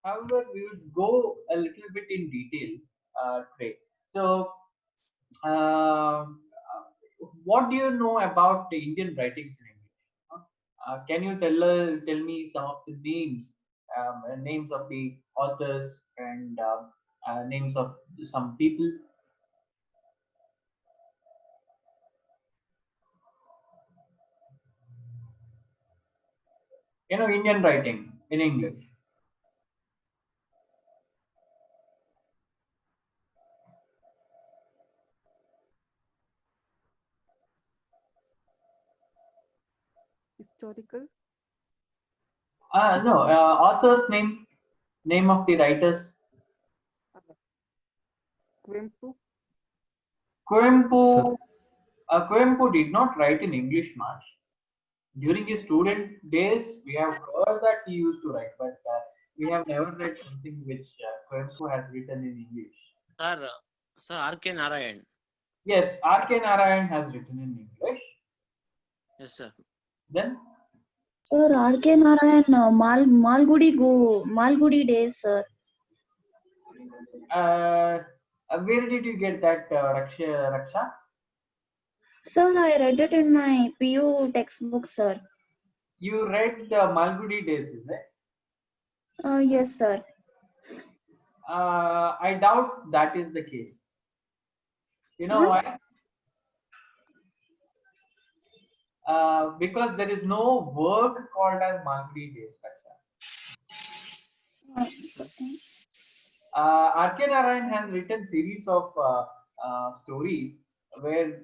However, we would go a little bit in detail today. So, uh, what do you know about the Indian writings in English? Can you tell me some of the names of the authors and names of some people? Indian writing in English. Historical. No, author's name of the writers. uh, Quempu. Sir, Coimbu did not write in English much. During his student days, we have heard that he used to write, but we have never read something which Coimbu has written in English. Sir, sir R.K. Narayan. Yes, R.K. Narayan has written in English. Yes, sir. Then, Sir, R.K. Narayan, Malgudi days, sir. where did you get that, Raksha? Sir, I read it in my PU textbook, sir. You read Malgudi Days, is it? Yes, sir. I doubt that is the case. You know why? Because there is no work called as Malgudi Days, Raksha. R.K. Narayan has written series of stories where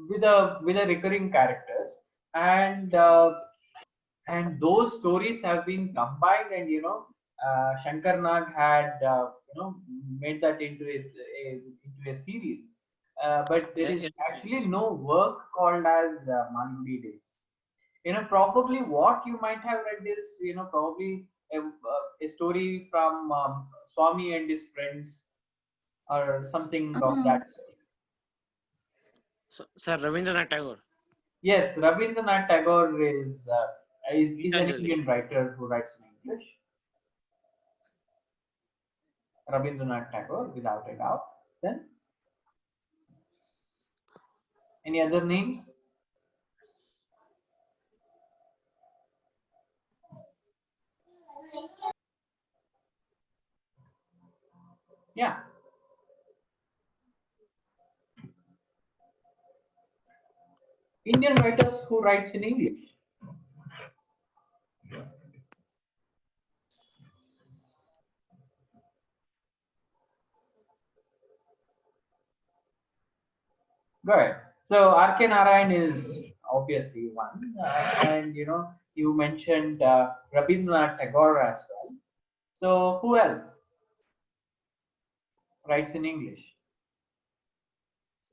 with a recurring characters, and those stories have been combined, and Shankar Nag had made that into a series. But there is Yes, actually no work called as Malgudi Days. Probably what you might have read is probably a story from Swami and his friends, or something of that sort. Sir Rabindranath Tagore. Yes, Rabindranath Tagore is an Gitanjali. Indian writer who writes in English. Rabindranath Tagore, without a doubt. Then, any other names? Yeah. Indian writers who writes in English. Go ahead. So R.K. Narayan is obviously one, and you mentioned Rabindranath Tagore as well. So who else writes in English?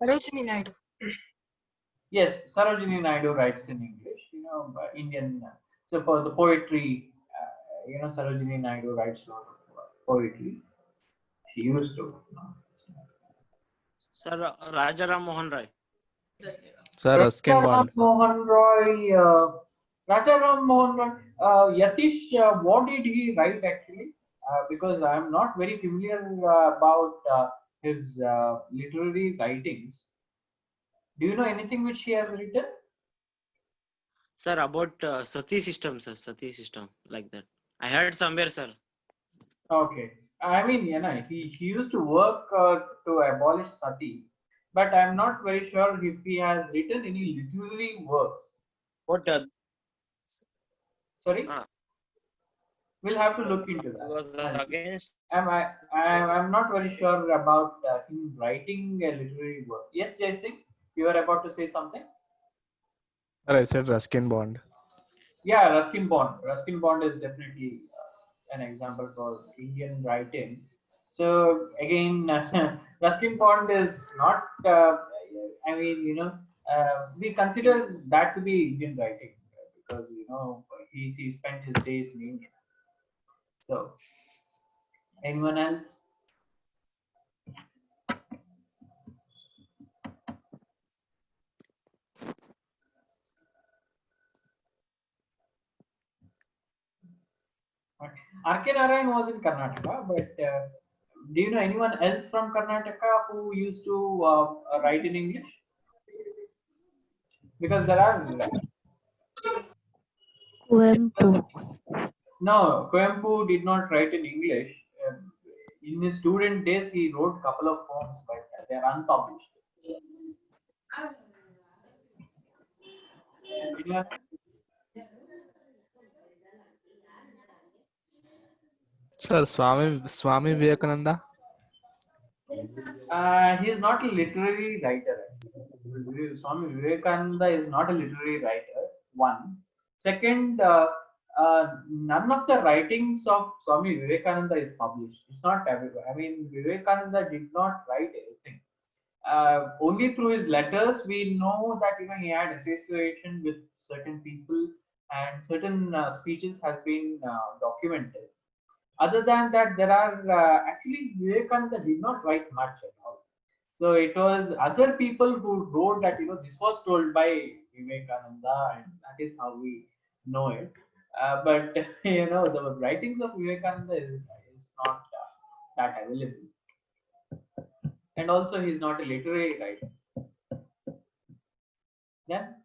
Sarojini Naidu. Yes, Sarojini Naidu writes in English. Indian. So for the poetry, Sarojini Naidu writes a lot of poetry. She used to. Sir Rajaram Mohan Rai. Sir, Ruskin Rajaram Bond. Mohan Roy. Rajaram Mohan Roy. Yatish, what did he write actually? Because I'm not very familiar about his literary writings. Do you know anything which he has written? Sir, about Sati system, sir. Sati system, like that. I heard somewhere, sir. Okay. I mean, he used to work to abolish sati, but I'm not very sure if he has written any literary works. What? Sorry? Ah, We'll have to look into he that. was against. I'm not very sure about him writing a literary work. Yes, Jai Singh, you were about to say something? Sir, I said Ruskin Bond. Yeah, Ruskin Bond. Ruskin Bond is definitely an example for Indian writing. So again, Ruskin Bond is not. I mean, we consider that to be Indian writing because he spent his days in India. So, anyone else? R.K. Narayan was in Karnataka, but do you know anyone else from Karnataka who used to write in English? Because there are Kuempu. no, Coimbu did not write in English. In his student days, he wrote a couple of poems, but they are unpublished. Anyone? Sir, Swami Vivekananda. He is not a literary writer. Swami Vivekananda is not a literary writer. One. Second, none of the writings of Swami Vivekananda is published. It's not everywhere. I mean, Vivekananda did not write anything. Only through his letters we know that he had association with certain people and certain speeches has been documented. Other than that, there are actually Vivekananda did not write much at all. So it was other people who wrote that this was told by Vivekananda, and that is how we know it. But the writings of Vivekananda is not that available, and also he's not a literary writer. Then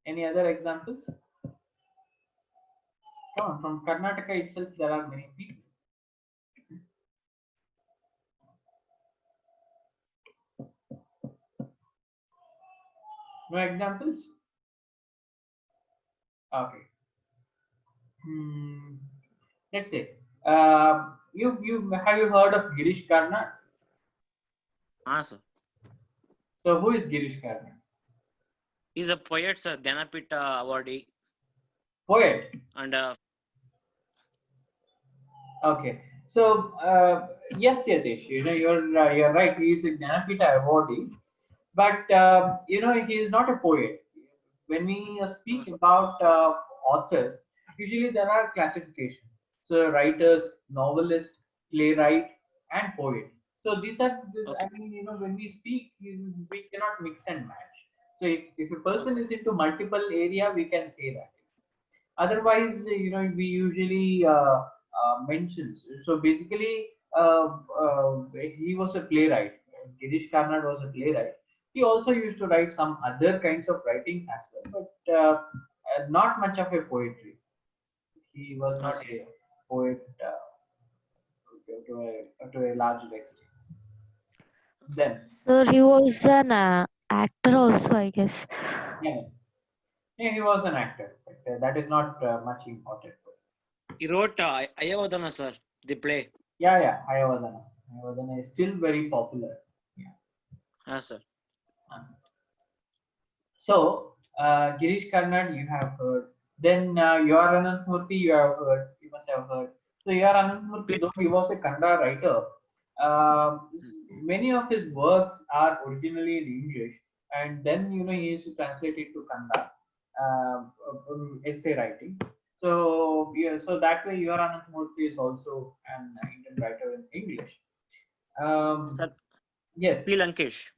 any other examples? Come on, from Karnataka itself, there are many people. No examples? Okay. Let's say you have you heard of Girish Karnad? Sir. So who is Girish Karnad? He's a poet, sir. Dhanapita awardee. Poet. And Okay. So yes, Yatish, you're right. He is a Jnanapita awardee, but he is not a poet. When we speak about authors, usually there are classifications. So writers, novelist, playwright, and poet. So these are, I okay. mean, when we speak, we cannot mix and match. So if a person is into multiple area, we can say that. Otherwise, we usually mentions. So basically, he was a playwright. Girish Karnad was a playwright. He also used to write some other kinds of writings as well, but not much of a poetry. He was not Sir. a poet to a large extent. Then, Sir, he was an actor also, I guess. yeah, yeah, he was an actor, but that is not much important. He wrote Ayavadana, sir, the play. Yeah, Hayavadana. Hayavadana is still very popular. Yeah. Sir. So, Girish Karnad, you have heard. Then your Anantmurthy, you have heard. You must have heard. So, your Anantmurthy, though he was a Kannada writer, many of his works are originally in English, and then he used to translate it to Kannada essay writing. So, yeah, so that way, your Anantmurthy is also an Indian writer in English. Sir, Yes. P. Lankesh.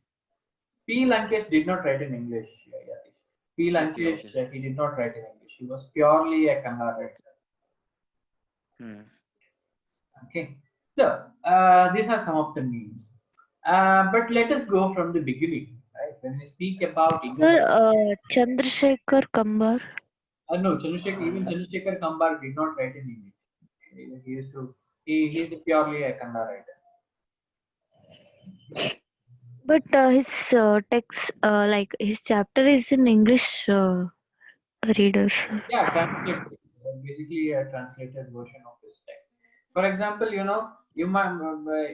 P. Lankesh did not write in English. Yatish. P. Lankesh, Okay, he did not write in English. He was purely a Kannada writer. Okay. So these are some of the names. But let us go from the beginning, right? When we speak about Indian, Sir, Chandrasekhar Kambar. no, Chandrasekhar Kambar did not write in English. He used to. He is purely a Kannada writer. But his text, like his chapter is in English readers. Yeah, translated. Basically a translated version of his text. For example, you might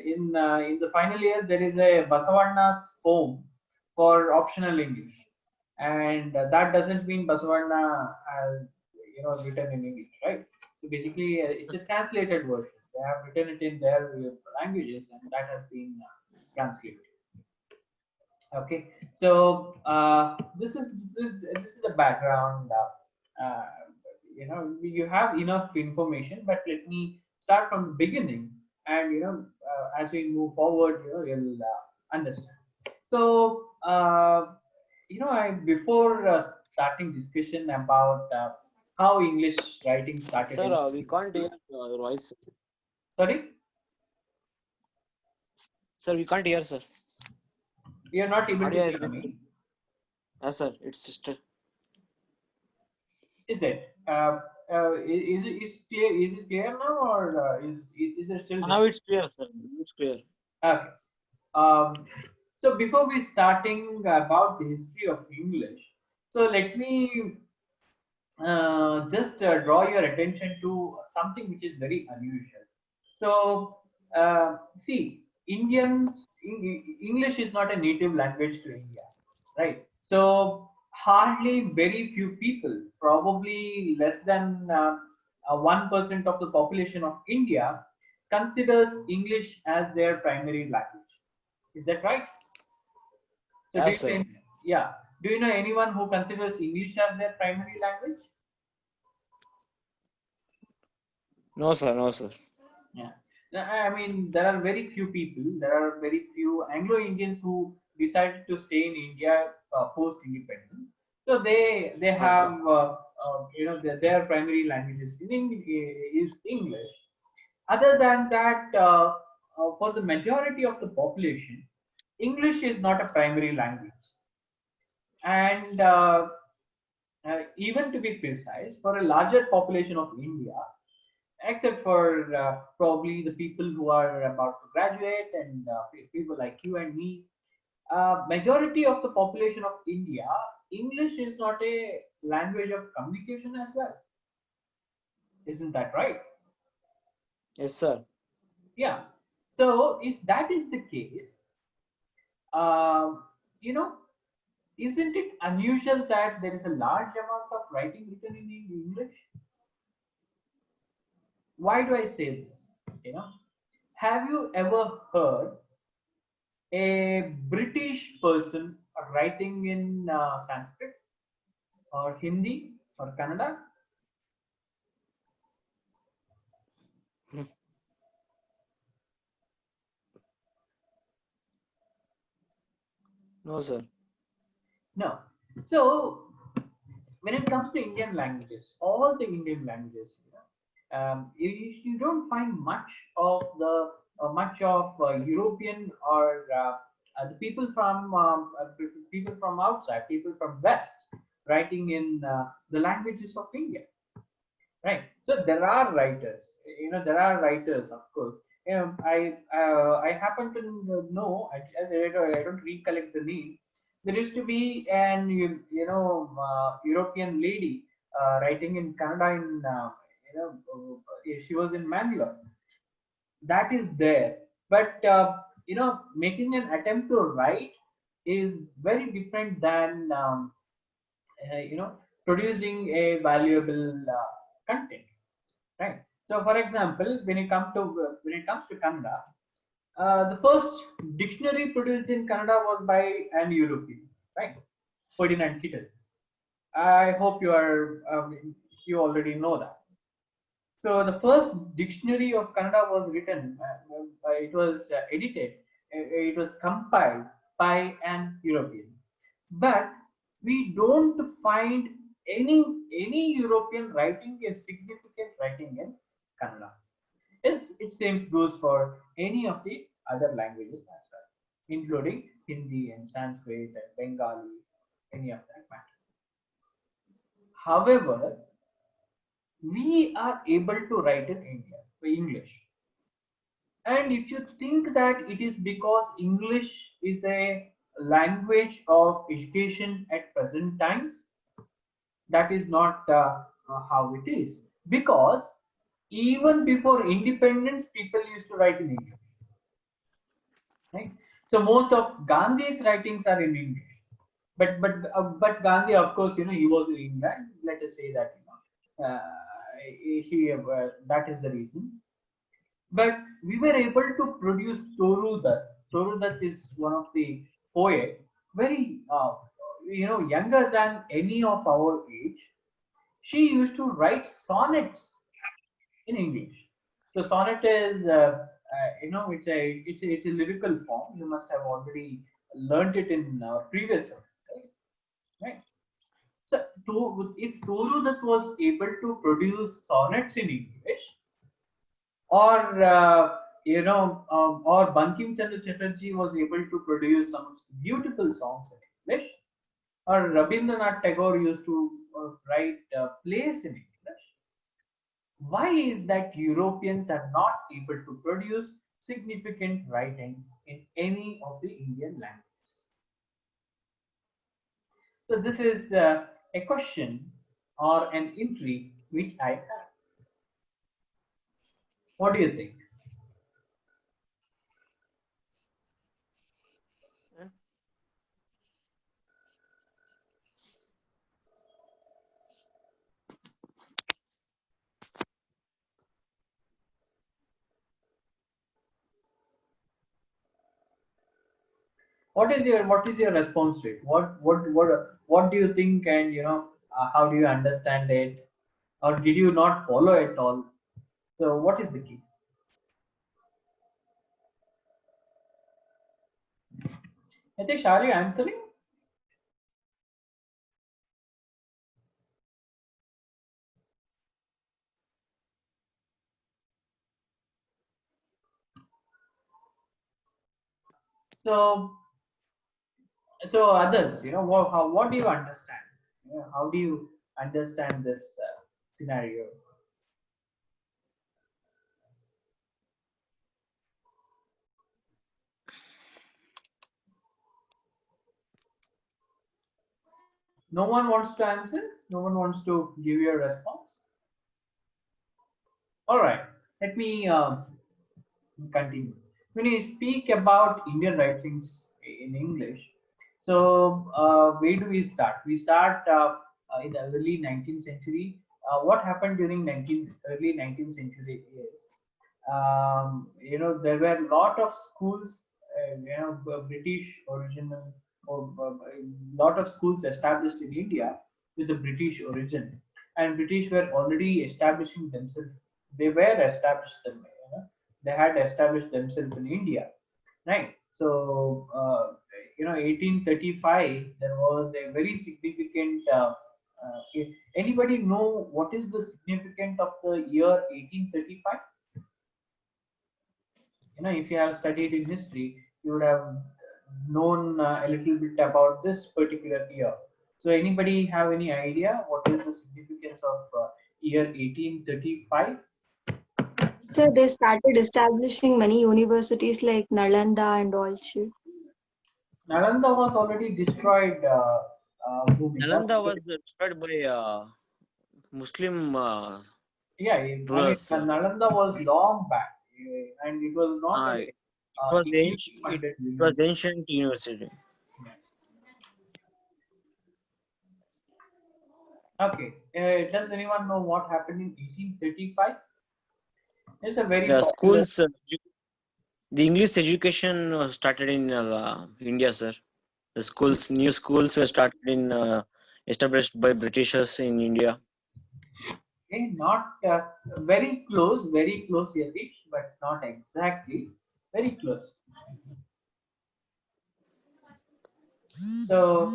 in the final year there is a Basavanna's home for optional English, and that doesn't mean Basavanna has written in English, right? So basically, it's a translated version. They have written it in their languages, and that has been translated. Okay, so this is the background. Uh, you have enough information, but let me start from the beginning, and as we move forward, you'll understand. So before starting discussion about how English writing started Sir, in. we can't hear your voice. Sorry, Sir, we can't hear, sir. you're not able to Audio has hear been. me. Yes, sir. It's just. Is it? Is clear? Is it clear now, or is it still? Now it's clear, sir. It's clear. Okay. So before we starting about the history of English, so let me just draw your attention to something which is very unusual. So see, English is not a native language to India, right? So hardly very few people, probably less than 1% of the population of India, considers English as their primary language. Is that right? So Yes, sir. yeah, do you know anyone who considers English as their primary language? No, sir. No, sir. Yeah. I mean, there are very few people, there are very few Anglo-Indians who decided to stay in India post-independence. So they Yes, sir. have, their primary language is English. Other than that, for the majority of the population, English is not a primary language. And even to be precise, for a larger population of India, except for probably the people who are about to graduate and people like you and me, majority of the population of India, English is not a language of communication as well. Isn't that right? Yes, sir. Yeah. So if that is the case, um, you know, isn't it unusual that there is a large amount of writing written in English? Why do I say this? You know, have you ever heard a British person writing in Sanskrit or Hindi or Kannada? Hmm. No, sir. No. So when it comes to Indian languages, all the Indian languages, you don't find much of European or the people from outside, people from West, writing in the languages of India. Right. So there are writers. There are writers, of course. I happen to know. I don't recollect the name. There used to be an European lady writing in Kannada in she was in Mangalore. That is there, but making an attempt to write is very different than producing a valuable content, right? So for example, when it comes to Kannada, the first dictionary produced in Kannada was by an European, right? Ferdinand Kittel. I hope you already know that. So the first dictionary of Kannada was written, it was edited, it was compiled by an European. But we don't find any European writing a significant writing in Kannada. It seems goes for any of the other languages as well, including Hindi and Sanskrit and Bengali, any of that matter. However, we are able to write in English. And if you think that it is because English is a language of education at present times, that is not how it is. Because even before independence, people used to write in English, right? So most of Gandhi's writings are in English. But Gandhi, of course, he was in England. Let us say that that is the reason. But we were able to produce Toru Dutt. Toru Dutt is one of the poet, very younger than any of our age. She used to write sonnets in English. So sonnet is it's a lyrical form. You must have already learnt it in previous semesters. if Turu Dutt was able to produce sonnets in English, or or Bankim Chandra Chatterjee was able to produce some beautiful songs in English, or Rabindranath Tagore used to write plays in English, why is that Europeans are not able to produce significant writing in any of the Indian languages? So this is a question or an intrigue which I have. What do you think? What is your response to it? What do you think, and how do you understand it, or did you not follow it all? So what is the key? Nitish, are you answering? So others, what do you understand? How do you understand this scenario? No one wants to answer. No one wants to give you a response. All right, let me continue. When you speak about Indian writings in English, so where do we start? We start in the early 19th century. What happened during early 19th century is, there were a lot of schools, British original, or a lot of schools established in India with a British origin, and British were already establishing themselves. They were established them, they had established themselves in India, right? So 1835 there was a very significant. If anybody know what is the significance of the year 1835? If you have studied in history, you would have known a little bit about this particular year. So anybody have any idea what is the significance of year 1835? So they started establishing many universities like Nalanda and all. Nalanda was already destroyed. Bhumi. Nalanda was destroyed by Muslim Yeah, I mean, rulers. Nalanda was long back, and it was not It a was English ancient. funded It was university. ancient university. Okay, does anyone know what happened in 1835? It's a very The popular. schools, the English education was started in India, sir. The schools, new schools were started in established by Britishers in India. Okay, not very close, Yatish, but not exactly. Very close. So,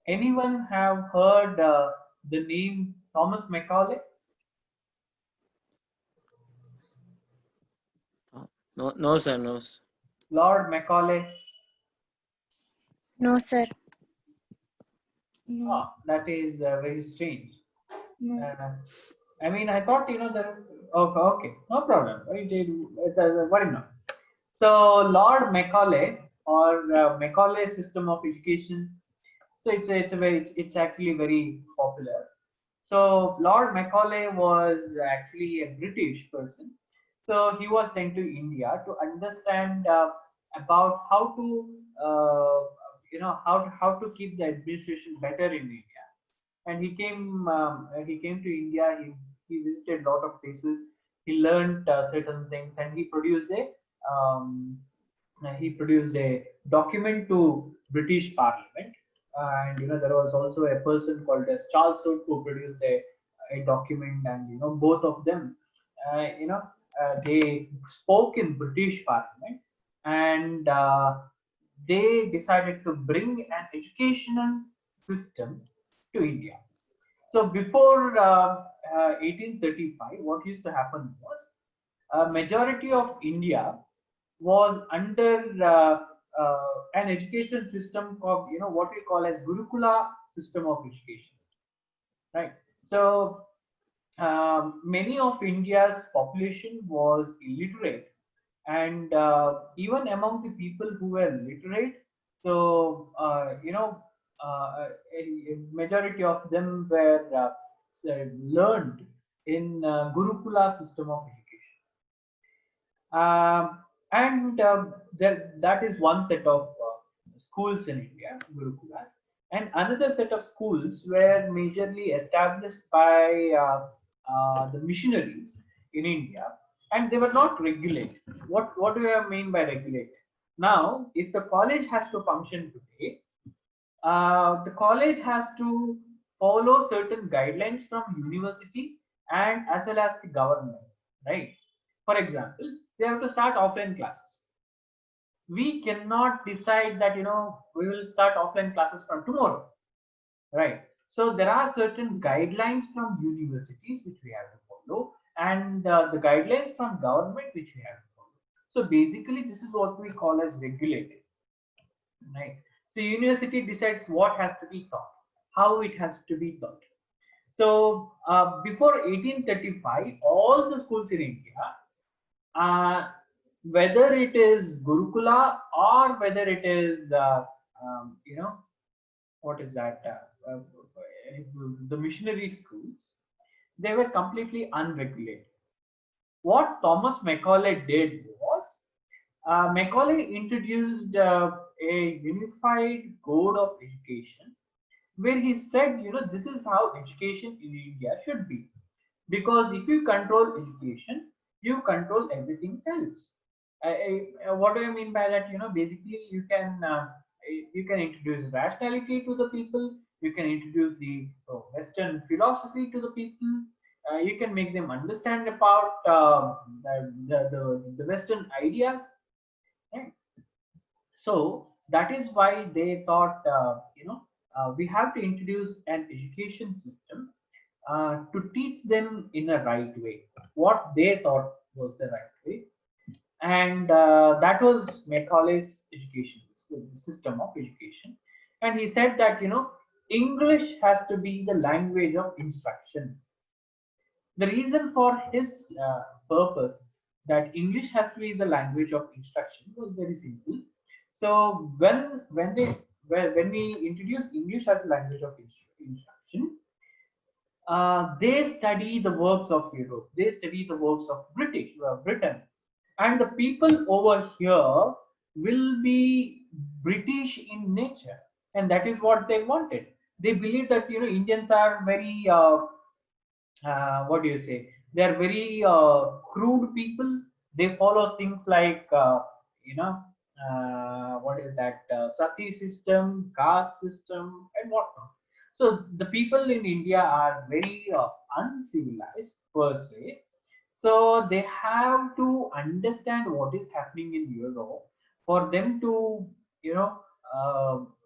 anyone have heard the name Thomas Macaulay? No, no, sir, no. Sir. Lord Macaulay? No, sir. No. Oh, that is very strange. No. I mean, I thought that. Okay, no problem. Why not? So Lord Macaulay, or Macaulay system of education. So it's actually very popular. So Lord Macaulay was actually a British person. So he was sent to India to understand about how to how to keep the administration better in India. And he came to India. He visited a lot of places. He learned certain things, and he produced a document to British Parliament. And there was also a person called as Charles Hood who produced a document, and both of them, they spoke in British Parliament, and they decided to bring an educational system to India. So before 1835, what used to happen was a majority of India was under an education system of what we call as Gurukula system of education, right? So many of India's population was illiterate, and even among the people who were literate, so a majority of them were learned in Gurukula system of education. And that is one set of schools in India, Gurukulas. And another set of schools were majorly established by the missionaries in India, and they were not regulated. What do I mean by regulated? Now, if the college has to function today, the college has to follow certain guidelines from university and as well as the government, right? For example, they have to start offline classes. We cannot decide that we will start offline classes from tomorrow, right? So there are certain guidelines from universities which we have to follow, and the guidelines from government which we have to follow. So basically, this is what we call as regulated, right? So university decides what has to be taught, how it has to be taught. So before 1835, all the schools in India, whether it is Gurukula or whether it is what is that the missionary schools, they were completely unregulated. What Thomas Macaulay did was Macaulay introduced a unified code of education where he said, this is how education in India should be. Because if you control education, you control everything else. What do I mean by that? Basically, you can introduce rationality to the people. You can introduce the Western philosophy to the people. You can make them understand about the Western ideas. Right? So that is why they thought, we have to introduce an education system to teach them in a right way, what they thought was the right way. And that was Macaulay's education system of education. And he said that, English has to be the language of instruction. The reason for his purpose that English has to be the language of instruction was very simple. So when we introduce English as a language of instruction, they study the works of Europe, they study the works of Britain, and the people over here will be British in nature, and that is what they wanted. They believe that Indians are very what do you say? They are very crude people. They follow things like what is that sati system, caste system, and whatnot. So the people in India are very uncivilized per se. So they have to understand what is happening in Europe for them to,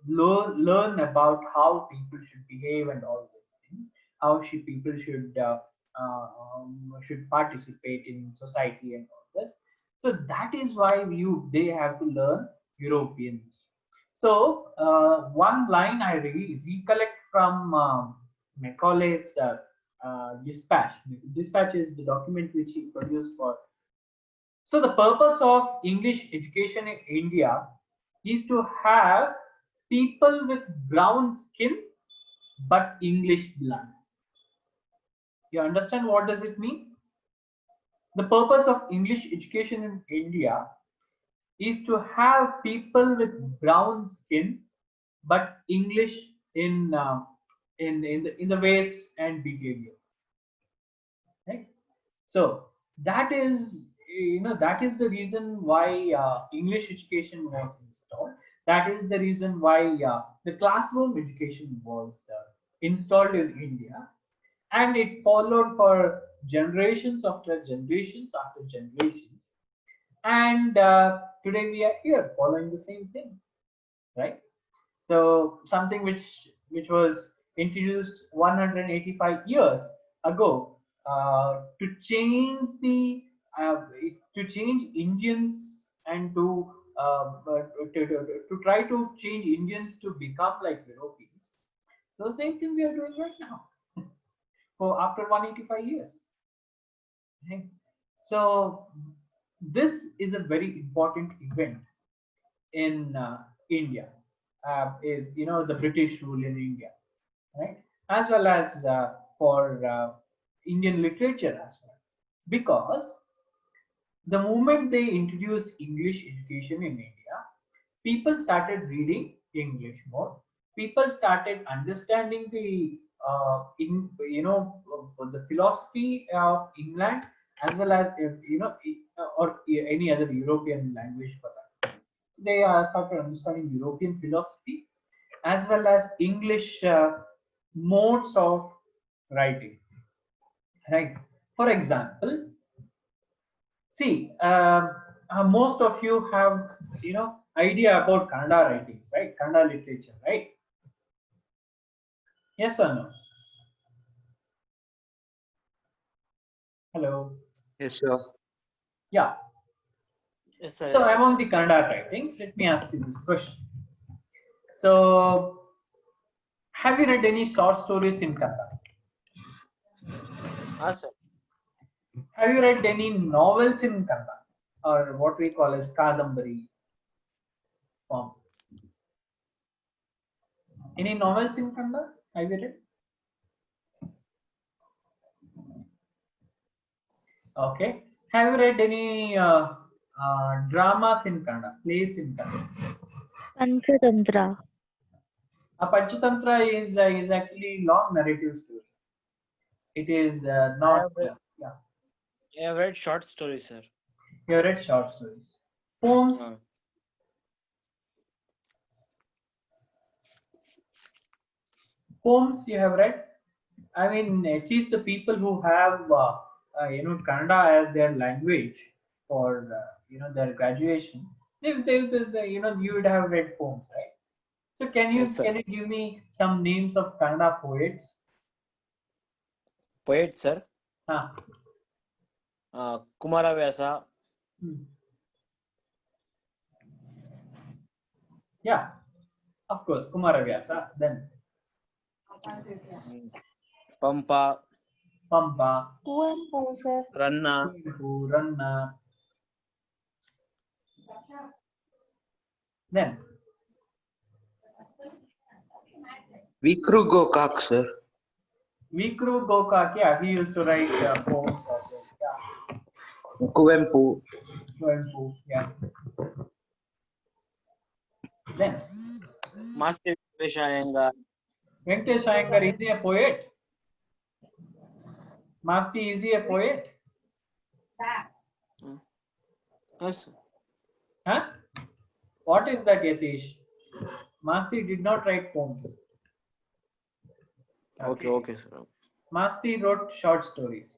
learn about how people should behave and all those things, how people should participate in society and all this. So that is why they have to learn Europeans. So one line I recollect from Macaulay's dispatch. Dispatch is the document which he produced for. So the purpose of English education in India is to have people with brown skin but English blood. You understand what does it mean? The purpose of English education in India is to have people with brown skin but English in the ways and behavior. Right? So that is the reason why English education was installed. That is the reason why the classroom education was installed in India, and it followed for generations after generations after generations. And today we are here following the same thing, right? So something which which was introduced 185 years ago to change the to change Indians and to try to change Indians to become like Europeans. So the same thing we are doing right now. For after 185 years. Okay. So this is a very important event in India. The British rule in India, right? As well as for Indian literature as well, because the moment they introduced English education in India, people started reading English more. People started understanding the philosophy of England, as well as or any other European language for that. They started understanding European philosophy as well as English modes of writing. Right. For example, see, most of you have idea about Kannada writings, right? Kannada literature, right? Yes or no? Hello. Yes, sir. Yeah. Yes, sir. So among the Kannada writings, let me ask you this question. So, have you read any short stories in Kannada? Sir. Have you read any novels in Kannada, or what we call as Kadambari form? Any novels in Kannada? Have you read? Okay. Have you read any dramas in Kannada, plays in Kannada? Panchatantra. A Panchatantra is actually long narrative story. It is not. Yeah. I have read short stories, sir. You have read short stories. Poems. Poems you have read. I mean, at least the people who have Kannada as their language for their graduation, you would have read poems, right? So can you Yes, sir. give me some names of Kannada poets? Poet, sir. Huh. Kumaravyasa. Yeah, of course, Kumaravyasa. Then Pampa. Pampa, Kuempu, sir. Ranna. Ranna. Then Vikru Gokak, sir. Vikru Gokak, yeah, he used to write poems as well. Yeah. Kuvempu. Kuempu, yeah. Then Masti Veshayenga. Venkatesh Iyengar, is he a poet? Masti, is he a poet? Yes, sir. Huh? What is that, Yatish? Masti did not write poems. Okay, sir. Masti wrote short stories.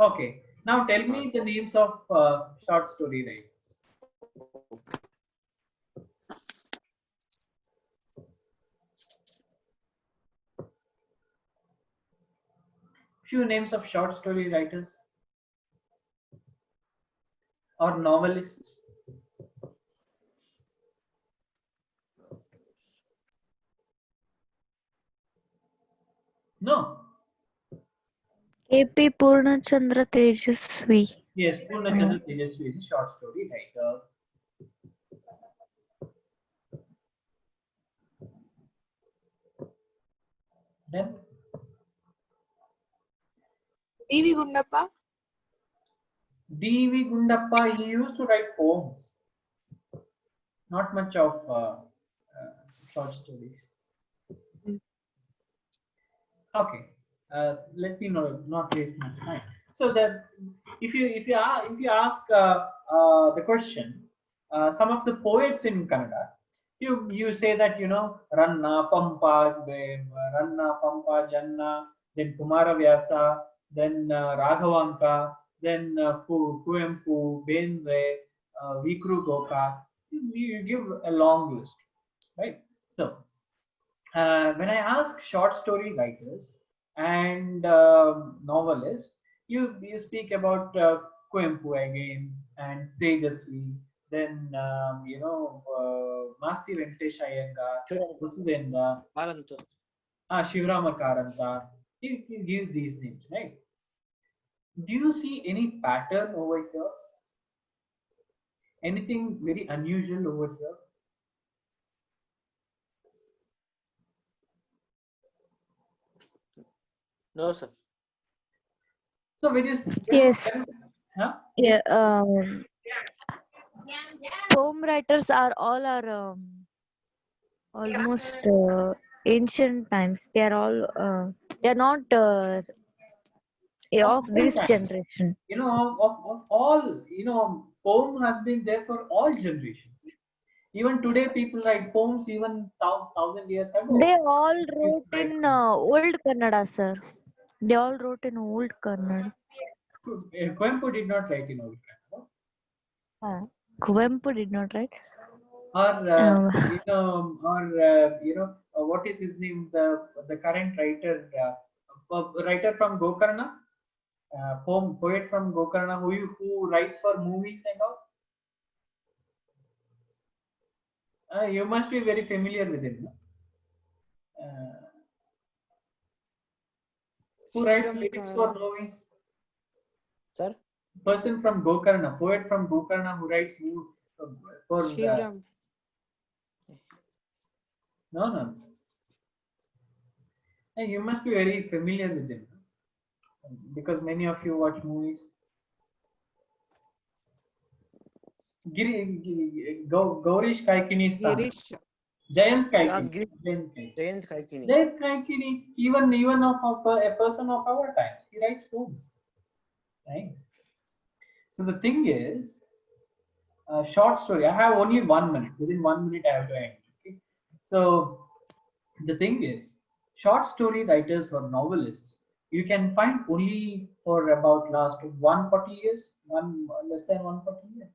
Okay. Now tell me the names of short story writers. Few names of short story writers or novelists. No. KP Purnachandra Tejasvi. Yes, Purnachandra Tejasvi is a short story writer. Then D.V. Gundappa. D.V. Gundappa, he used to write poems. Not much of short stories. Okay, let me not waste my time. So that if you ask the question, some of the poets in Kannada, you say that Ranna, Pampa, Ranna, Pampa, Janna, then Kumaravyasa, then Raghavanka, then Kuempu, Benve, Vikru Goka. You give a long list, right? So when I ask short story writers and novelists, you speak about Coimbu again and Tejasvi, then Masti Venkatesh Iyengar, Vasudendra, Anant. Shivrama Karanta. You give these names, right? Do you see any pattern over here? Anything very unusual over here? No, sir. So when you Yes. huh? Yeah. Poem writers are all almost ancient times. They are all they are not Of of all this time, generation. of all, poem has been there for all generations. Even today, people write poems even 1,000 years They ago. all People wrote write in old Kannada, sir. They all wrote in old Kannada. Coimbu did not write in old Kannada. Kuvempu did not write. Or Uh, what is his name? The current writer, writer from Gokarna, poet from Gokarna, who writes for movies and all. You must be very familiar with him. No? Who writes Shriram lyrics for Karan. movies? Sir? Person from Gokarna, poet from Gokarna who writes for Shriram. no. You must be very familiar with him because many of you watch movies. Gaurish Kaikini's son, Girish. Jayant Yeah, Kaikini. Jayant Kaikini. Jayant Kaikini, even of a person of our times, he writes poems, right? So the thing is, short story. I have only 1 minute. Within 1 minute, I have to end. Okay? So the thing is, short story writers or novelists, you can find only for about last 140 years, less than 140 years.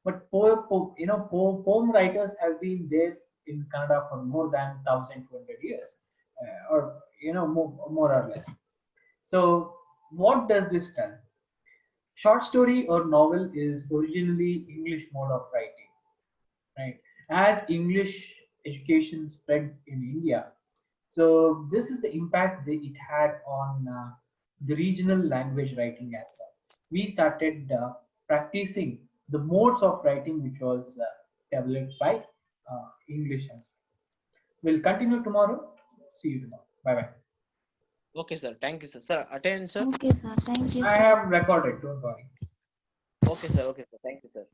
But poem writers have been there in Canada for more than 1,200 years, or more or less. So what does this tell? Short story or novel is originally English mode of writing, right? As English education spread in India, so this is the impact that it had on the regional language writing as well. We started practicing the modes of writing which was developed by English as well. We'll continue tomorrow. See you tomorrow. Bye bye. Okay, sir. Thank you, sir. Sir, attend, sir. Okay, sir. Thank you, I sir. have recorded. Don't worry. Okay, sir. Okay, sir. Thank you, sir.